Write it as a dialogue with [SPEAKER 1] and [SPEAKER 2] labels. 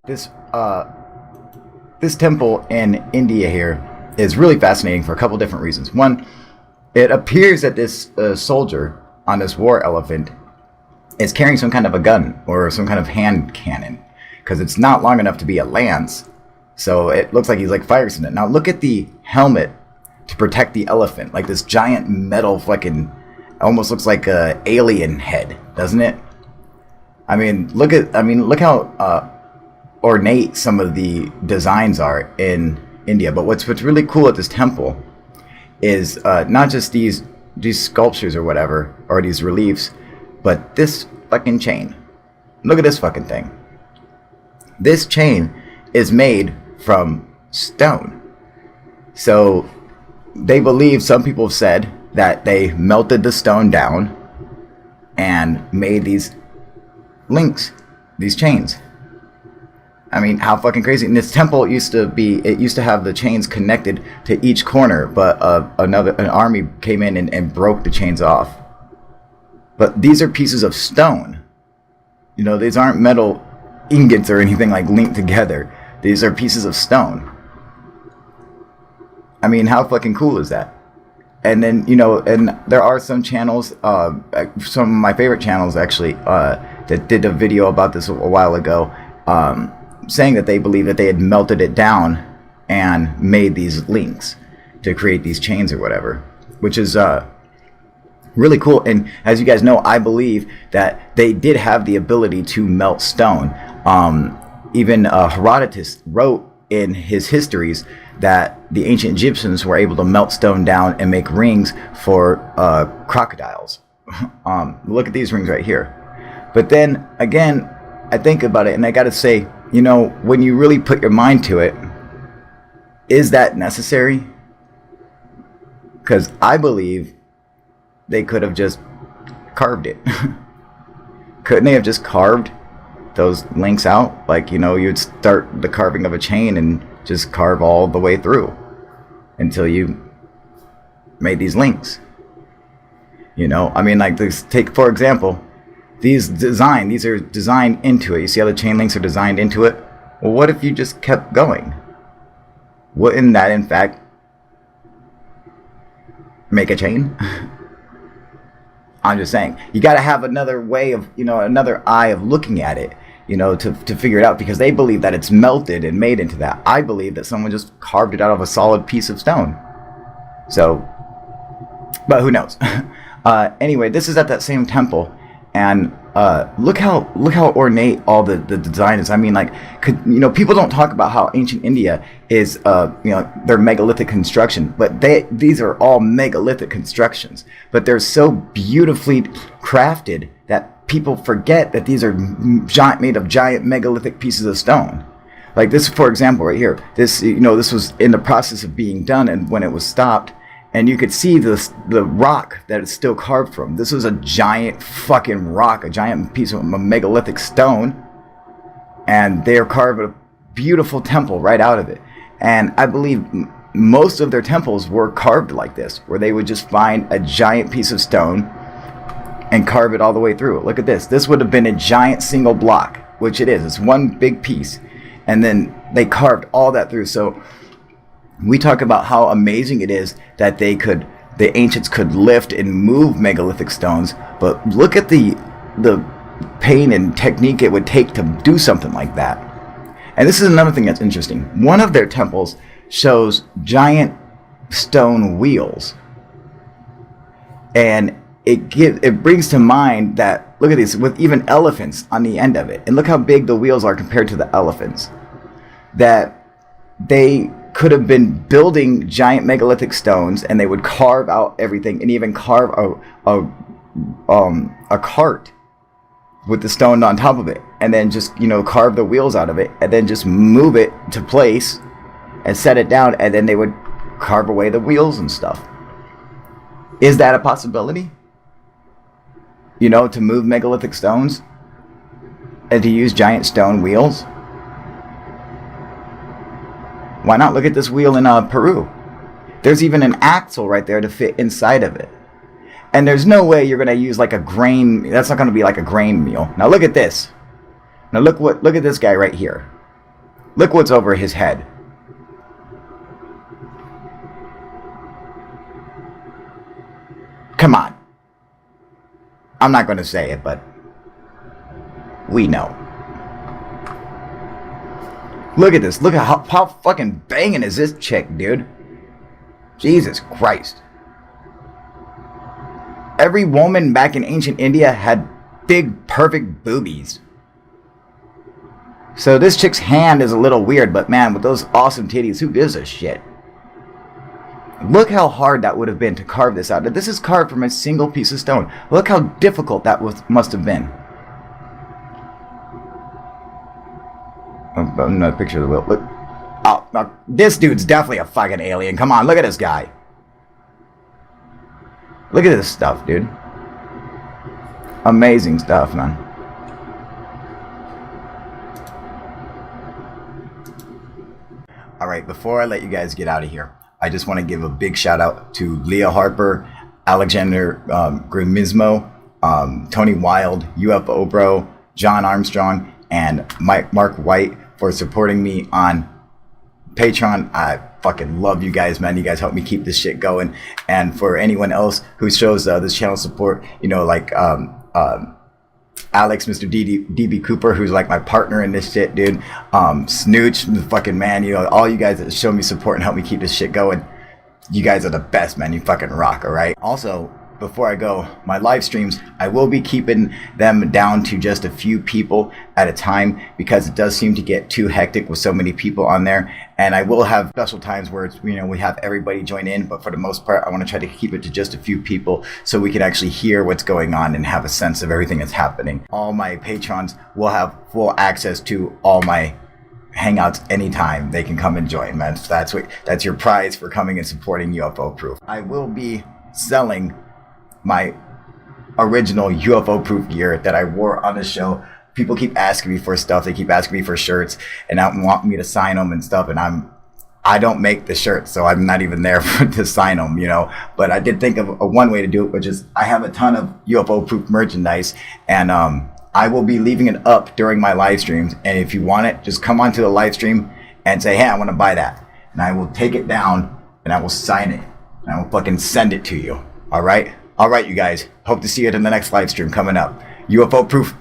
[SPEAKER 1] this this temple in India here is really fascinating for a couple different reasons. One, it appears that this soldier on this war elephant is carrying some kind of a gun or some kind of hand cannon, because it's not long enough to be a lance. So it looks like he's like firing something. Now look at the helmet to protect the elephant, like this giant metal fucking, almost looks like a alien head, doesn't it? I mean, look how ornate some of the designs are in India. But what's really cool at this temple is not just these sculptures or whatever, or these reliefs, but this fucking chain. Look at this fucking thing. This chain is made from stone. So they believe, some people have said, that they melted the stone down and made these links, these chains. I mean, how fucking crazy. And this temple used to have the chains connected to each corner, but an army came in and broke the chains off. But these are pieces of stone. You know, these aren't metal ingots or anything like linked together. These are pieces of stone. I mean, how fucking cool is that? And then, you know, and there are some channels, some of my favorite channels actually, that did a video about this a while ago, saying that they believe that they had melted it down and made these links to create these chains or whatever, which is really cool. And as you guys know, I believe that they did have the ability to melt stone. Even Herodotus wrote in his histories that the ancient Egyptians were able to melt stone down and make rings for crocodiles. Look at these rings right here. But then again, I think about it and I gotta say, you know, when you really put your mind to it, is that necessary? Because I believe they could have just carved it. Couldn't they have just carved those links out? Like, you know, you'd start the carving of a chain and just carve all the way through until you made these links. You know, I mean, like this, take for example, these are designed into it. You see how the chain links are designed into it? Well, what if you just kept going? Wouldn't that in fact make a chain? I'm just saying, you got to have another way of, you know, another eye of looking at it, you know, to figure it out, because they believe that it's melted and made into that. I believe that someone just carved it out of a solid piece of stone. So, but who knows? Anyway, this is at that same temple, and look how ornate all the design is. I mean, like, you know, people don't talk about how ancient India is, you know, their megalithic construction, but these are all megalithic constructions, but they're so beautifully crafted that people forget that these are made of giant megalithic pieces of stone. Like this, for example, right here. This, you know, this was in the process of being done, and when it was stopped, and you could see the rock that it's still carved from. This was a giant fucking rock, a giant piece of megalithic stone, and they're carving a beautiful temple right out of it. And I believe most of their temples were carved like this, where they would just find a giant piece of stone and carve it all the way through. Look at this. This would have been a giant single block, which it is. It's one big piece. And then they carved all that through. So we talk about how amazing it is that the ancients could lift and move megalithic stones, but look at the pain and technique it would take to do something like that. And this is another thing that's interesting. One of their temples shows giant stone wheels, and it brings to mind that, look at these, with even elephants on the end of it, and look how big the wheels are compared to the elephants, that they could have been building giant megalithic stones, and they would carve out everything, and even carve a cart with the stone on top of it, and then just, you know, carve the wheels out of it, and then just move it to place and set it down, and then they would carve away the wheels and stuff. Is that a possibility? You know, to move megalithic stones and to use giant stone wheels? Why not? Look at this wheel in Peru. There's even an axle right there to fit inside of it. And there's no way you're going to use like a grain. That's not going to be like a grain meal. Now look at this. Now look at this guy right here. Look what's over his head. Come on. I'm not going to say it, but we know. Look at this. Look at how fucking banging is this chick, dude. Jesus Christ. Every woman back in ancient India had big, perfect boobies. So this chick's hand is a little weird, but man, with those awesome titties, who gives a shit? Look how hard that would have been to carve this out. This is carved from a single piece of stone. Look how difficult that must have been. Another picture of the wheel. Look. Oh, this dude's definitely a fucking alien. Come on, look at this guy. Look at this stuff, dude. Amazing stuff, man. Alright, before I let you guys get out of here, I just want to give a big shout out to Leah Harper, Alexander Grimismo, Tony Wild, UFO Bro, John Armstrong, and Mark White for supporting me on Patreon. I fucking love you guys, man. You guys help me keep this shit going. And for anyone else who shows this channel support, you know, like Alex, Mr. DB Cooper, who's like my partner in this shit, dude. Snooch, the fucking man, you know, all you guys that show me support and help me keep this shit going. You guys are the best, man. You fucking rock, alright? Also, before I go, my live streams, I will be keeping them down to just a few people at a time because it does seem to get too hectic with so many people on there. And I will have special times where it's, you know, we have everybody join in, but for the most part, I want to try to keep it to just a few people so we can actually hear what's going on and have a sense of everything that's happening. All my patrons will have full access to all my hangouts anytime. They can come and join, man. That's your prize for coming and supporting UFO Proof. I will be selling my original UFO Proof gear that I wore on the show. People keep asking me for stuff. They keep asking me for shirts and want me to sign them and stuff. And I don't make the shirts, so I'm not even there to sign them, you know. But I did think of a one way to do it, which is I have a ton of UFO Proof merchandise, and I will be leaving it up during my live streams. And if you want it, just come onto the live stream and say, hey, I want to buy that. And I will take it down and I will sign it. And I will fucking send it to you. All right? All right, you guys. Hope to see you in the next live stream coming up. UFO Proof.